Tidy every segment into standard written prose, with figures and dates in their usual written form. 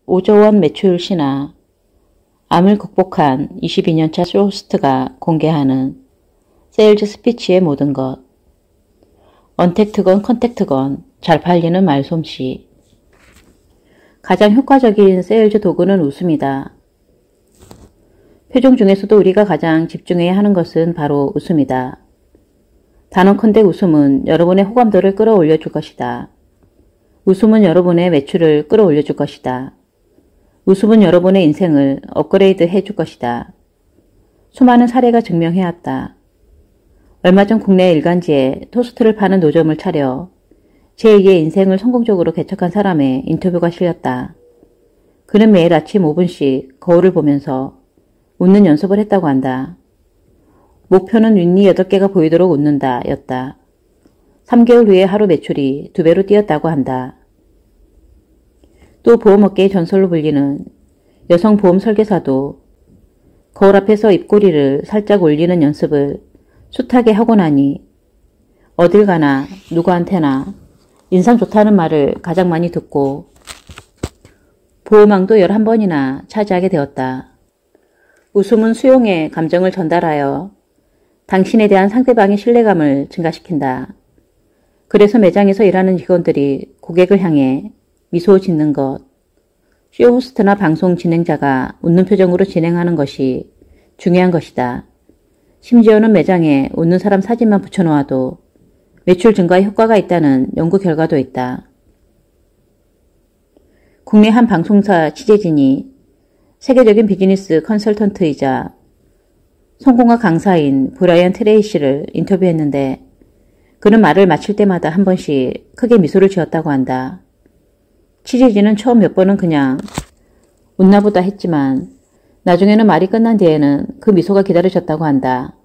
5조 원 매출 신화, 암을 극복한 22년차 쇼호스트가 공개하는 세일즈 스피치의 모든 것. 언택트건 컨택트건 잘 팔리는 말솜씨. 가장 효과적인 세일즈 도구는 웃음이다. 표정 중에서도 우리가 가장 집중해야 하는 것은 바로 웃음이다. 단언컨대 웃음은 여러분의 호감도를 끌어올려 줄 것이다. 웃음은 여러분의 매출을 끌어올려 줄 것이다. 웃음은 여러분의 인생을 업그레이드 해줄 것이다. 수많은 사례가 증명해왔다. 얼마 전 국내 일간지에 토스트를 파는 노점을 차려 제2의 인생을 성공적으로 개척한 사람의 인터뷰가 실렸다. 그는 매일 아침 5분씩 거울을 보면서 웃는 연습을 했다고 한다. 목표는 윗니 8개가 보이도록 웃는다 였다. 3개월 후에 하루 매출이 2배로 뛰었다고 한다. 또 보험업계의 전설로 불리는 여성 보험 설계사도 거울 앞에서 입꼬리를 살짝 올리는 연습을 숱하게 하고 나니 어딜 가나 누구한테나 인상 좋다는 말을 가장 많이 듣고 보호망도 11번이나 차지하게 되었다. 웃음은 수용의 감정을 전달하여 당신에 대한 상대방의 신뢰감을 증가시킨다. 그래서 매장에서 일하는 직원들이 고객을 향해 미소 짓는 것, 쇼호스트나 방송 진행자가 웃는 표정으로 진행하는 것이 중요한 것이다. 심지어는 매장에 웃는 사람 사진만 붙여놓아도 매출 증가에 효과가 있다는 연구 결과도 있다. 국내 한 방송사 취재진이 세계적인 비즈니스 컨설턴트이자 성공학 강사인 브라이언 트레이시를 인터뷰했는데 그는 말을 마칠 때마다 한 번씩 크게 미소를 지었다고 한다. 취재진은 처음 몇 번은 그냥 웃나보다 했지만 나중에는 말이 끝난 뒤에는 그 미소가 기다려졌다고 한다.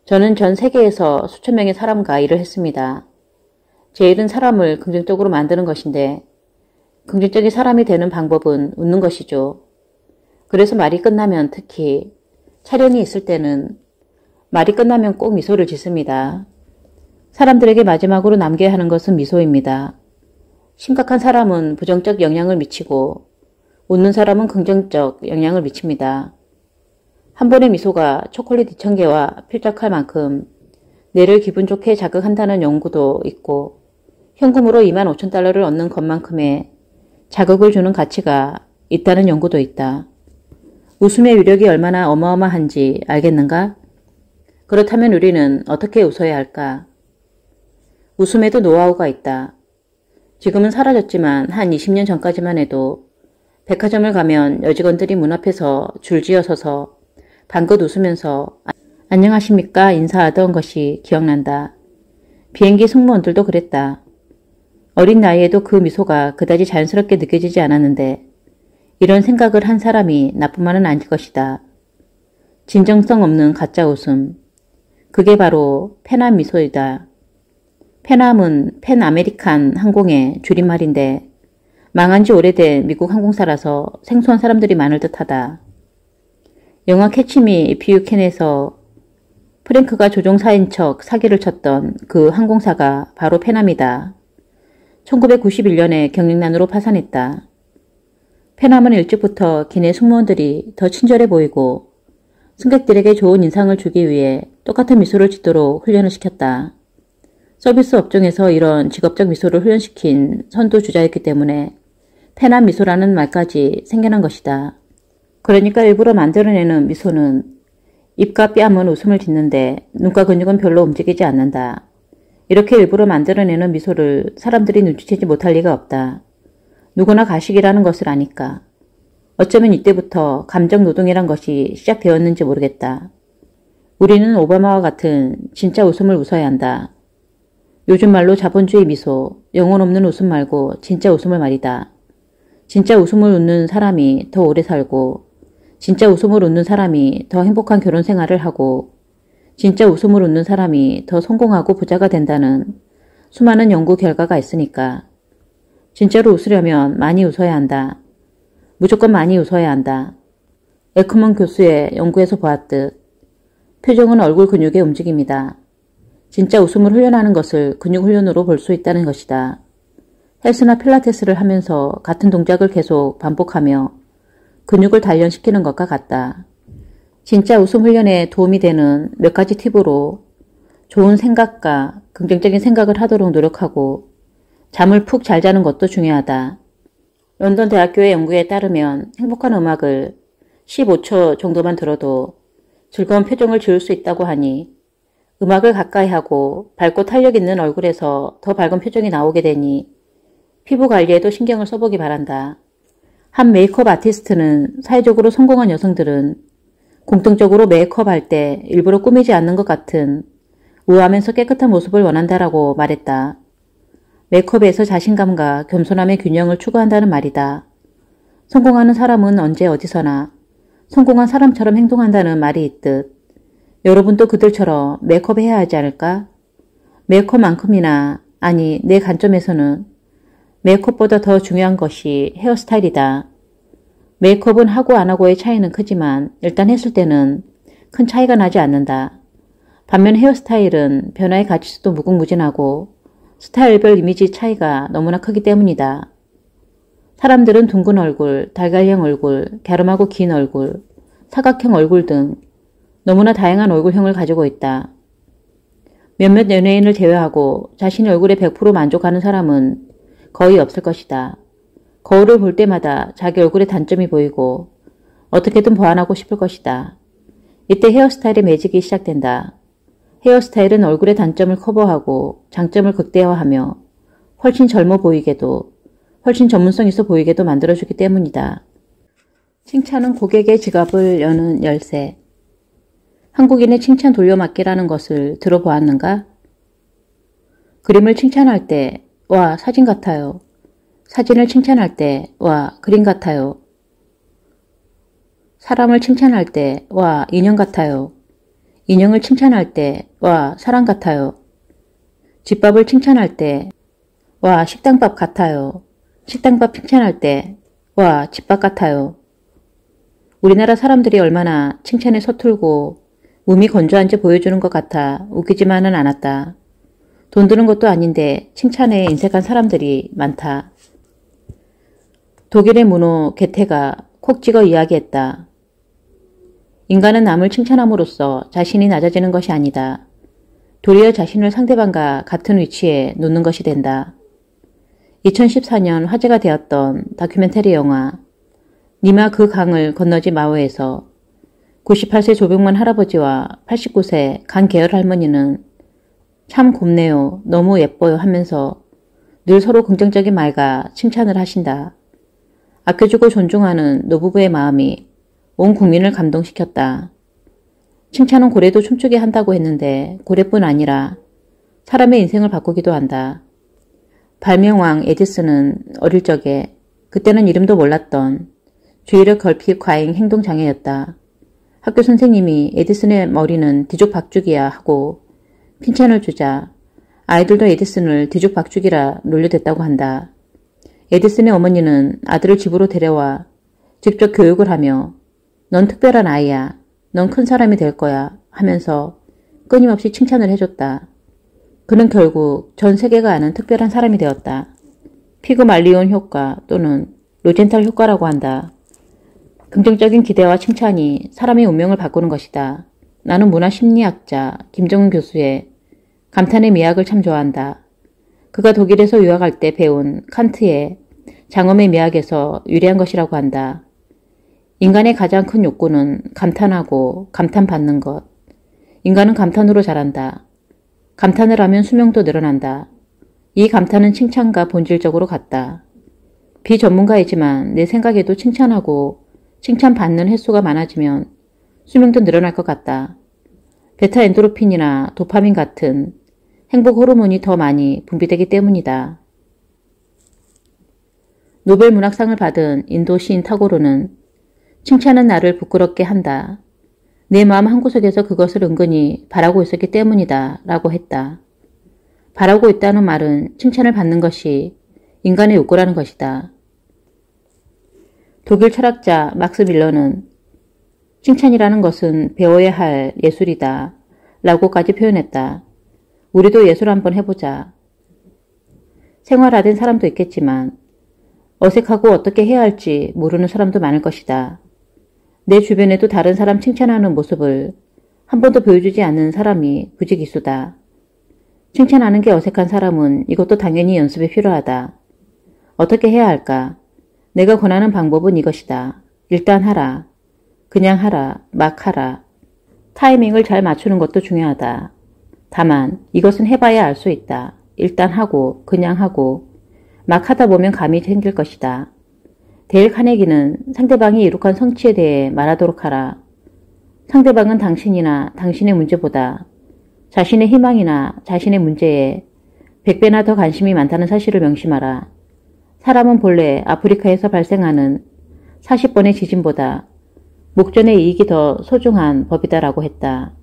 저는 전 세계에서 수천 명의 사람과 일을 했습니다. 제 일은 사람을 긍정적으로 만드는 것인데 긍정적인 사람이 되는 방법은 웃는 것이죠. 그래서 말이 끝나면 특히 촬영이 있을 때는 말이 끝나면 꼭 미소를 짓습니다. 사람들에게 마지막으로 남겨야 하는 것은 미소입니다. 심각한 사람은 부정적 영향을 미치고 웃는 사람은 긍정적 영향을 미칩니다. 한 번의 미소가 초콜릿 2,000개와 필적할 만큼 뇌를 기분 좋게 자극한다는 연구도 있고 현금으로 25,000달러를 얻는 것만큼의 자극을 주는 가치가 있다는 연구도 있다. 웃음의 위력이 얼마나 어마어마한지 알겠는가? 그렇다면 우리는 어떻게 웃어야 할까? 웃음에도 노하우가 있다. 지금은 사라졌지만 한 20년 전까지만 해도 백화점을 가면 여직원들이 문 앞에서 줄지어 서서 방긋 웃으면서 안녕하십니까 인사하던 것이 기억난다. 비행기 승무원들도 그랬다. 어린 나이에도 그 미소가 그다지 자연스럽게 느껴지지 않았는데 이런 생각을 한 사람이 나뿐만은 아닐 것이다. 진정성 없는 가짜 웃음. 그게 바로 페남 미소이다. 페남은 팬 아메리칸 항공의 줄임말인데 망한 지 오래된 미국 항공사라서 생소한 사람들이 많을 듯하다. 영화 캐치미 이프 유 캔에서 프랭크가 조종사인 척 사기를 쳤던 그 항공사가 바로 페남이다. 1991년에 경영난으로 파산했다. 페남은 일찍부터 기내 승무원들이 더 친절해 보이고 승객들에게 좋은 인상을 주기 위해 똑같은 미소를 짓도록 훈련을 시켰다. 서비스 업종에서 이런 직업적 미소를 훈련시킨 선두주자였기 때문에 페남 미소라는 말까지 생겨난 것이다. 그러니까 일부러 만들어내는 미소는 입과 뺨은 웃음을 짓는데 눈과 근육은 별로 움직이지 않는다. 이렇게 일부러 만들어내는 미소를 사람들이 눈치채지 못할 리가 없다. 누구나 가식이라는 것을 아니까. 어쩌면 이때부터 감정노동이란 것이 시작되었는지 모르겠다. 우리는 오바마와 같은 진짜 웃음을 웃어야 한다. 요즘 말로 자본주의 미소, 영혼 없는 웃음 말고 진짜 웃음을 말이다. 진짜 웃음을 웃는 사람이 더 오래 살고 진짜 웃음을 웃는 사람이 더 행복한 결혼 생활을 하고 진짜 웃음을 웃는 사람이 더 성공하고 부자가 된다는 수많은 연구 결과가 있으니까 진짜로 웃으려면 많이 웃어야 한다. 무조건 많이 웃어야 한다. 에크먼 교수의 연구에서 보았듯 표정은 얼굴 근육의 움직임이다. 진짜 웃음을 훈련하는 것을 근육 훈련으로 볼 수 있다는 것이다. 헬스나 필라테스를 하면서 같은 동작을 계속 반복하며 근육을 단련시키는 것과 같다. 진짜 웃음 훈련에 도움이 되는 몇 가지 팁으로 좋은 생각과 긍정적인 생각을 하도록 노력하고 잠을 푹 잘 자는 것도 중요하다. 런던 대학교의 연구에 따르면 행복한 음악을 15초 정도만 들어도 즐거운 표정을 지을 수 있다고 하니 음악을 가까이 하고 밝고 탄력 있는 얼굴에서 더 밝은 표정이 나오게 되니 피부 관리에도 신경을 써보기 바란다. 한 메이크업 아티스트는 사회적으로 성공한 여성들은 공통적으로 메이크업 할 때 일부러 꾸미지 않는 것 같은 우아하면서 깨끗한 모습을 원한다라고 말했다. 메이크업에서 자신감과 겸손함의 균형을 추구한다는 말이다. 성공하는 사람은 언제 어디서나 성공한 사람처럼 행동한다는 말이 있듯 여러분도 그들처럼 메이크업 해야 하지 않을까? 메이크업만큼이나 아니 내 관점에서는 메이크업보다 더 중요한 것이 헤어스타일이다. 메이크업은 하고 안 하고의 차이는 크지만 일단 했을 때는 큰 차이가 나지 않는다. 반면 헤어스타일은 변화의 가치수도 무궁무진하고 스타일별 이미지 차이가 너무나 크기 때문이다. 사람들은 둥근 얼굴, 달걀형 얼굴, 갸름하고 긴 얼굴, 사각형 얼굴 등 너무나 다양한 얼굴형을 가지고 있다. 몇몇 연예인을 제외하고 자신의 얼굴에 100% 만족하는 사람은 거의 없을 것이다. 거울을 볼 때마다 자기 얼굴의 단점이 보이고 어떻게든 보완하고 싶을 것이다. 이때 헤어스타일의 매직이 시작된다. 헤어스타일은 얼굴의 단점을 커버하고 장점을 극대화하며 훨씬 젊어 보이게도 훨씬 전문성 있어 보이게도 만들어주기 때문이다. 칭찬은 고객의 지갑을 여는 열쇠. 한국인의 칭찬 돌려막기라는 것을 들어보았는가? 그림을 칭찬할 때 와 사진 같아요. 사진을 칭찬할 때 와 그림 같아요. 사람을 칭찬할 때 와 인형 같아요. 인형을 칭찬할 때 와 사람 같아요. 집밥을 칭찬할 때 와 식당밥 같아요. 식당밥 칭찬할 때 와 집밥 같아요. 우리나라 사람들이 얼마나 칭찬에 서툴고 몸이 건조한지 보여주는 것 같아 웃기지만은 않았다. 돈 드는 것도 아닌데 칭찬에 인색한 사람들이 많다. 독일의 문호 게테가 콕 찍어 이야기했다. 인간은 남을 칭찬함으로써 자신이 낮아지는 것이 아니다. 도리어 자신을 상대방과 같은 위치에 놓는 것이 된다. 2014년 화제가 되었던 다큐멘터리 영화 니마 그 강을 건너지 마오에서 98세 조병만 할아버지와 89세 간 계열 할머니는 참 곱네요. 너무 예뻐요 하면서 늘 서로 긍정적인 말과 칭찬을 하신다. 아껴주고 존중하는 노부부의 마음이 온 국민을 감동시켰다. 칭찬은 고래도 춤추게 한다고 했는데 고래뿐 아니라 사람의 인생을 바꾸기도 한다. 발명왕 에디슨은 어릴 적에 그때는 이름도 몰랐던 주의력 결핍 과잉 행동장애였다. 학교 선생님이 에디슨의 머리는 뒤죽박죽이야 하고 핀찬을 주자 아이들도 에디슨을 뒤죽박죽이라 놀려댔다고 한다. 에디슨의 어머니는 아들을 집으로 데려와 직접 교육을 하며 넌 특별한 아이야. 넌 큰 사람이 될 거야 하면서 끊임없이 칭찬을 해줬다. 그는 결국 전 세계가 아는 특별한 사람이 되었다. 피그말리온 효과 또는 로젠탈 효과라고 한다. 긍정적인 기대와 칭찬이 사람의 운명을 바꾸는 것이다. 나는 문화심리학자 김정은 교수의 감탄의 미학을 참 좋아한다. 그가 독일에서 유학할 때 배운 칸트의 장엄의 미학에서 유래한 것이라고 한다. 인간의 가장 큰 욕구는 감탄하고 감탄받는 것. 인간은 감탄으로 자란다. 감탄을 하면 수명도 늘어난다. 이 감탄은 칭찬과 본질적으로 같다. 비전문가이지만 내 생각에도 칭찬하고 칭찬받는 횟수가 많아지면 수명도 늘어날 것 같다. 베타 엔도르핀이나 도파민 같은 행복 호르몬이 더 많이 분비되기 때문이다. 노벨 문학상을 받은 인도 시인 타고르는 칭찬은 나를 부끄럽게 한다. 내 마음 한구석에서 그것을 은근히 바라고 있었기 때문이다 라고 했다. 바라고 있다는 말은 칭찬을 받는 것이 인간의 욕구라는 것이다. 독일 철학자 막스 밀러는 칭찬이라는 것은 배워야 할 예술이다 라고까지 표현했다. 우리도 예술 한번 해보자. 생활화된 사람도 있겠지만 어색하고 어떻게 해야 할지 모르는 사람도 많을 것이다. 내 주변에도 다른 사람 칭찬하는 모습을 한 번도 보여주지 않는 사람이 부지기수다. 칭찬하는 게 어색한 사람은 이것도 당연히 연습이 필요하다. 어떻게 해야 할까? 내가 권하는 방법은 이것이다. 일단 하라. 그냥 하라. 막 하라. 타이밍을 잘 맞추는 것도 중요하다. 다만 이것은 해봐야 알 수 있다. 일단 하고 그냥 하고 막 하다 보면 감이 생길 것이다. 데일 카네기는 상대방이 이룩한 성취에 대해 말하도록 하라. 상대방은 당신이나 당신의 문제보다 자신의 희망이나 자신의 문제에 100배나 더 관심이 많다는 사실을 명심하라. 사람은 본래 아프리카에서 발생하는 40번의 지진보다 목전의 이익이 더 소중한 법이다라고 했다.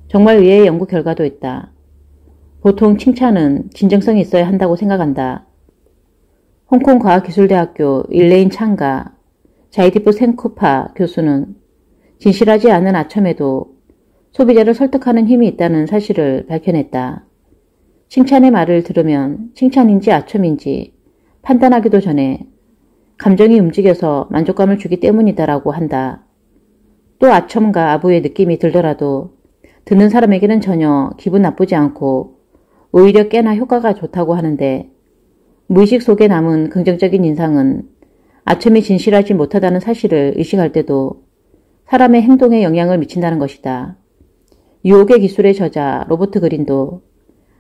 정말 의외의 연구 결과도 있다. 보통 칭찬은 진정성이 있어야 한다고 생각한다. 홍콩 과학기술대학교 일레인 창가 자이디프 생쿠파 교수는 진실하지 않은 아첨에도 소비자를 설득하는 힘이 있다는 사실을 밝혀냈다. 칭찬의 말을 들으면 칭찬인지 아첨인지 판단하기도 전에 감정이 움직여서 만족감을 주기 때문이다라고 한다. 또 아첨과 아부의 느낌이 들더라도 듣는 사람에게는 전혀 기분 나쁘지 않고 오히려 꽤나 효과가 좋다고 하는데 무의식 속에 남은 긍정적인 인상은 아첨이 진실하지 못하다는 사실을 의식할 때도 사람의 행동에 영향을 미친다는 것이다. 유혹의 기술의 저자 로버트 그린도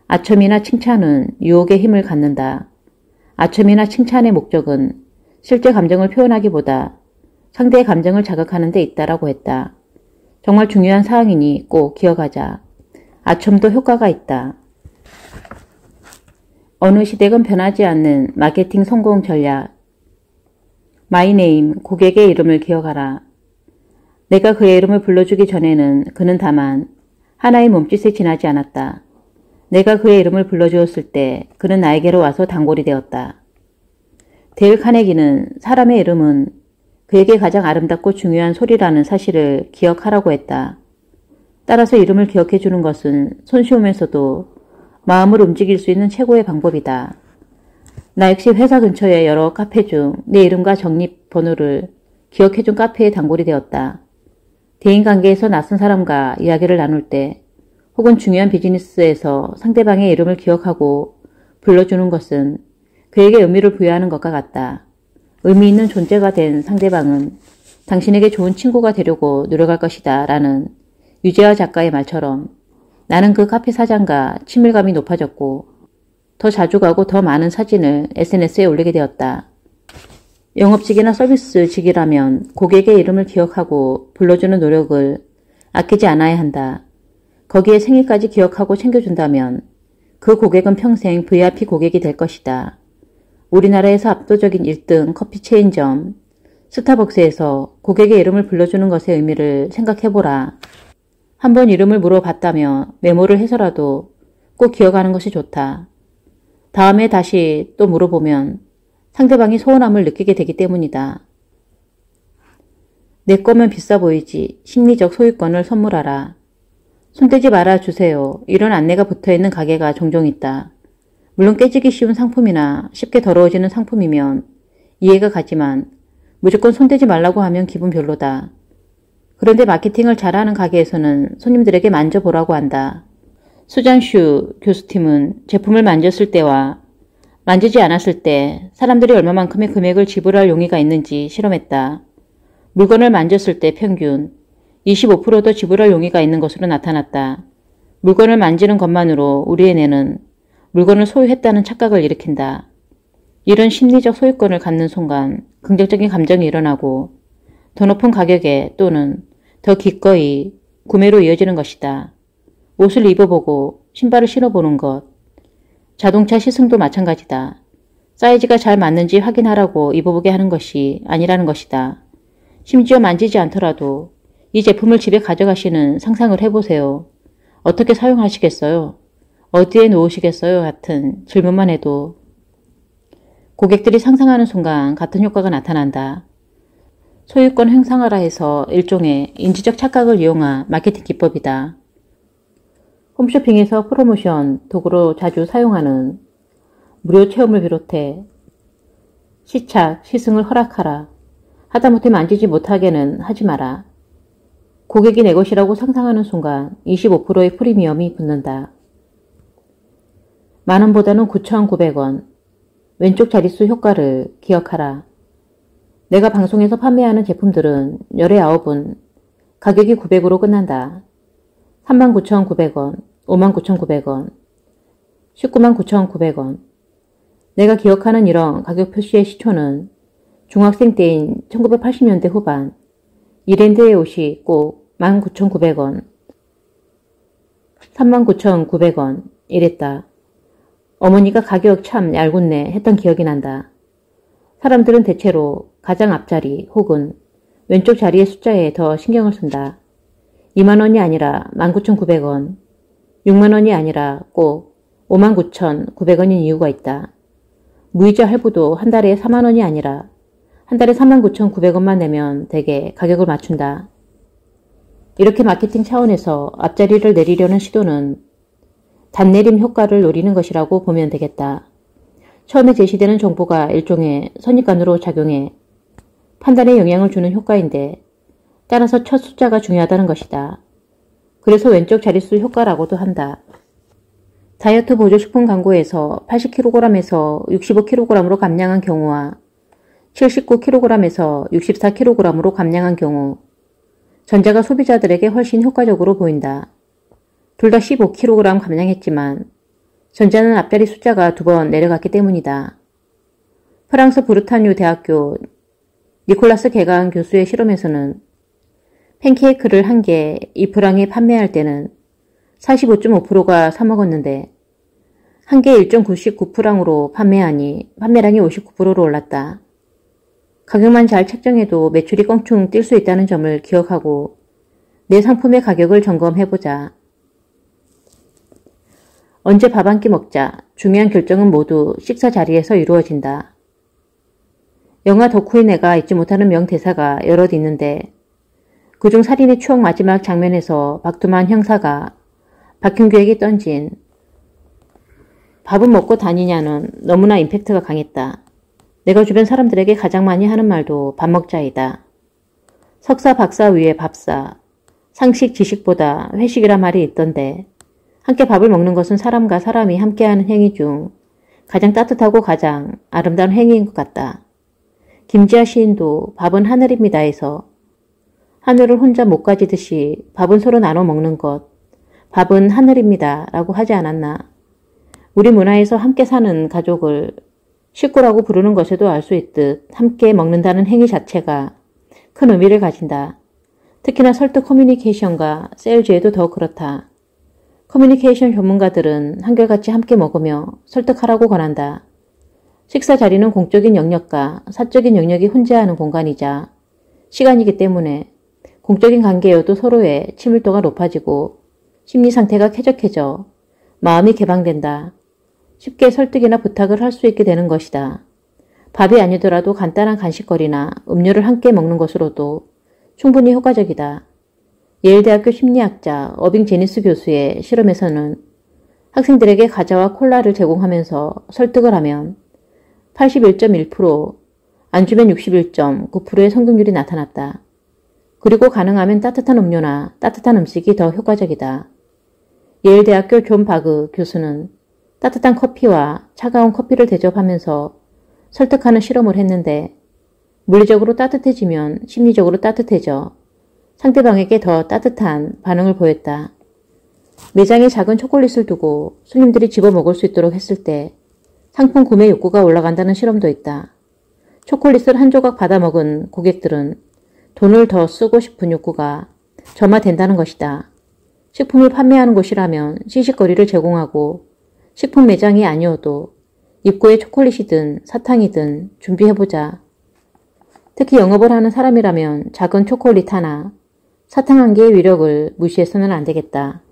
아첨이나 칭찬은 유혹의 힘을 갖는다. 아첨이나 칭찬의 목적은 실제 감정을 표현하기보다 상대의 감정을 자극하는 데 있다라고 했다. 정말 중요한 사항이니 꼭 기억하자. 아첨도 효과가 있다. 어느 시대건 변하지 않는 마케팅 성공 전략. 마이네임, 고객의 이름을 기억하라. 내가 그의 이름을 불러주기 전에는 그는 다만 하나의 몸짓에 지나지 않았다. 내가 그의 이름을 불러주었을 때 그는 나에게로 와서 단골이 되었다. 데일 카네기는 사람의 이름은 그에게 가장 아름답고 중요한 소리라는 사실을 기억하라고 했다. 따라서 이름을 기억해 주는 것은 손쉬우면서도 마음을 움직일 수 있는 최고의 방법이다. 나 역시 회사 근처의 여러 카페 중 내 이름과 적립 번호를 기억해 준 카페의 단골이 되었다. 대인관계에서 낯선 사람과 이야기를 나눌 때 혹은 중요한 비즈니스에서 상대방의 이름을 기억하고 불러주는 것은 그에게 의미를 부여하는 것과 같다. 의미 있는 존재가 된 상대방은 당신에게 좋은 친구가 되려고 노력할 것이다 라는 유재하 작가의 말처럼 나는 그 카페 사장과 친밀감이 높아졌고 더 자주 가고 더 많은 사진을 SNS에 올리게 되었다. 영업직이나 서비스직이라면 고객의 이름을 기억하고 불러주는 노력을 아끼지 않아야 한다. 거기에 생일까지 기억하고 챙겨준다면 그 고객은 평생 VIP 고객이 될 것이다. 우리나라에서 압도적인 1등 커피 체인점 스타벅스에서 고객의 이름을 불러주는 것의 의미를 생각해보라. 한번 이름을 물어봤다며 메모를 해서라도 꼭 기억하는 것이 좋다. 다음에 다시 또 물어보면 상대방이 소원함을 느끼게 되기 때문이다. 내 거면 비싸 보이지 심리적 소유권을 선물하라. 손대지 말아주세요. 이런 안내가 붙어있는 가게가 종종 있다. 물론 깨지기 쉬운 상품이나 쉽게 더러워지는 상품이면 이해가 가지만 무조건 손대지 말라고 하면 기분 별로다. 그런데 마케팅을 잘하는 가게에서는 손님들에게 만져보라고 한다. 수잔슈 교수팀은 제품을 만졌을 때와 만지지 않았을 때 사람들이 얼마만큼의 금액을 지불할 용의가 있는지 실험했다. 물건을 만졌을 때 평균 25% 더 지불할 용의가 있는 것으로 나타났다. 물건을 만지는 것만으로 우리의 뇌는 물건을 소유했다는 착각을 일으킨다. 이런 심리적 소유권을 갖는 순간 긍정적인 감정이 일어나고 더 높은 가격에 또는 더 기꺼이 구매로 이어지는 것이다. 옷을 입어보고 신발을 신어보는 것, 자동차 시승도 마찬가지다. 사이즈가 잘 맞는지 확인하라고 입어보게 하는 것이 아니라는 것이다. 심지어 만지지 않더라도 이 제품을 집에 가져가시는 상상을 해보세요. 어떻게 사용하시겠어요? 어디에 놓으시겠어요? 같은 질문만 해도 고객들이 상상하는 순간 같은 효과가 나타난다. 소유권 행상하라 해서 일종의 인지적 착각을 이용한 마케팅 기법이다. 홈쇼핑에서 프로모션 도구로 자주 사용하는 무료 체험을 비롯해 시착, 시승을 허락하라. 하다못해 만지지 못하게는 하지 마라. 고객이 내 것이라고 상상하는 순간 25%의 프리미엄이 붙는다. 만원보다는 9,900원. 왼쪽 자릿수 효과를 기억하라. 내가 방송에서 판매하는 제품들은 열의 9은 가격이 900으로 끝난다. 39,900원, 59,900원, 199,900원. 내가 기억하는 이런 가격 표시의 시초는 중학생 때인 1980년대 후반 이랜드의 옷이 꼭 19,900원, 39,900원 이랬다. 어머니가 가격 참 얄궂네 했던 기억이 난다. 사람들은 대체로 가장 앞자리 혹은 왼쪽 자리의 숫자에 더 신경을 쓴다. 2만원이 아니라 19,900원, 6만원이 아니라 꼭 59,900원인 이유가 있다. 무이자 할부도 한 달에 4만원이 아니라 한 달에 39,900원만 내면 대개 가격을 맞춘다. 이렇게 마케팅 차원에서 앞자리를 내리려는 시도는 단내림 효과를 노리는 것이라고 보면 되겠다. 처음에 제시되는 정보가 일종의 선입관으로 작용해 판단에 영향을 주는 효과인데 따라서 첫 숫자가 중요하다는 것이다. 그래서 왼쪽 자릿수 효과라고도 한다. 다이어트 보조식품 광고에서 80kg에서 65kg으로 감량한 경우와 79kg에서 64kg으로 감량한 경우 전자가 소비자들에게 훨씬 효과적으로 보인다. 둘 다 15kg 감량했지만 전자는 앞자리 숫자가 2번 내려갔기 때문이다. 프랑스 브르타뉴 대학교 니콜라스 게강 교수의 실험에서는 팬케이크를 1개 2프랑에 판매할 때는 45.5%가 사먹었는데 1개 1.99프랑으로 판매하니 판매량이 59%로 올랐다. 가격만 잘 책정해도 매출이 껑충 뛸 수 있다는 점을 기억하고 내 상품의 가격을 점검해보자. 언제 밥 한 끼 먹자. 중요한 결정은 모두 식사 자리에서 이루어진다. 영화 덕후의 내가 잊지 못하는 명대사가 여럿 있는데 그중 살인의 추억 마지막 장면에서 박두만 형사가 박형규에게 던진 밥은 먹고 다니냐는 너무나 임팩트가 강했다. 내가 주변 사람들에게 가장 많이 하는 말도 밥 먹자이다. 석사 박사 위에 밥사, 상식 지식보다 회식이란 말이 있던데 함께 밥을 먹는 것은 사람과 사람이 함께하는 행위 중 가장 따뜻하고 가장 아름다운 행위인 것 같다. 김지아 시인도 밥은 하늘입니다에서 하늘을 혼자 못 가지듯이 밥은 서로 나눠 먹는 것, 밥은 하늘입니다 라고 하지 않았나. 우리 문화에서 함께 사는 가족을 식구라고 부르는 것에도 알 수 있듯 함께 먹는다는 행위 자체가 큰 의미를 가진다. 특히나 설득 커뮤니케이션과 세일즈에도 더욱 그렇다. 커뮤니케이션 전문가들은 한결같이 함께 먹으며 설득하라고 권한다. 식사 자리는 공적인 영역과 사적인 영역이 혼재하는 공간이자 시간이기 때문에 공적인 관계여도 서로의 친밀도가 높아지고 심리 상태가 쾌적해져 마음이 개방된다. 쉽게 설득이나 부탁을 할 수 있게 되는 것이다. 밥이 아니더라도 간단한 간식거리나 음료를 함께 먹는 것으로도 충분히 효과적이다. 예일대학교 심리학자 어빙 제니스 교수의 실험에서는 학생들에게 과자와 콜라를 제공하면서 설득을 하면 81.1%, 안 주면 61.9%의 성공률이 나타났다. 그리고 가능하면 따뜻한 음료나 따뜻한 음식이 더 효과적이다. 예일대학교 존 바그 교수는 따뜻한 커피와 차가운 커피를 대접하면서 설득하는 실험을 했는데 물리적으로 따뜻해지면 심리적으로 따뜻해져 상대방에게 더 따뜻한 반응을 보였다. 매장에 작은 초콜릿을 두고 손님들이 집어먹을 수 있도록 했을 때 상품 구매 욕구가 올라간다는 실험도 있다. 초콜릿을 한 조각 받아먹은 고객들은 돈을 더 쓰고 싶은 욕구가 점화된다는 것이다. 식품을 판매하는 곳이라면 시식거리를 제공하고 식품 매장이 아니어도 입구에 초콜릿이든 사탕이든 준비해보자. 특히 영업을 하는 사람이라면 작은 초콜릿 하나, 사탕 한 개의 위력을 무시해서는 안 되겠다.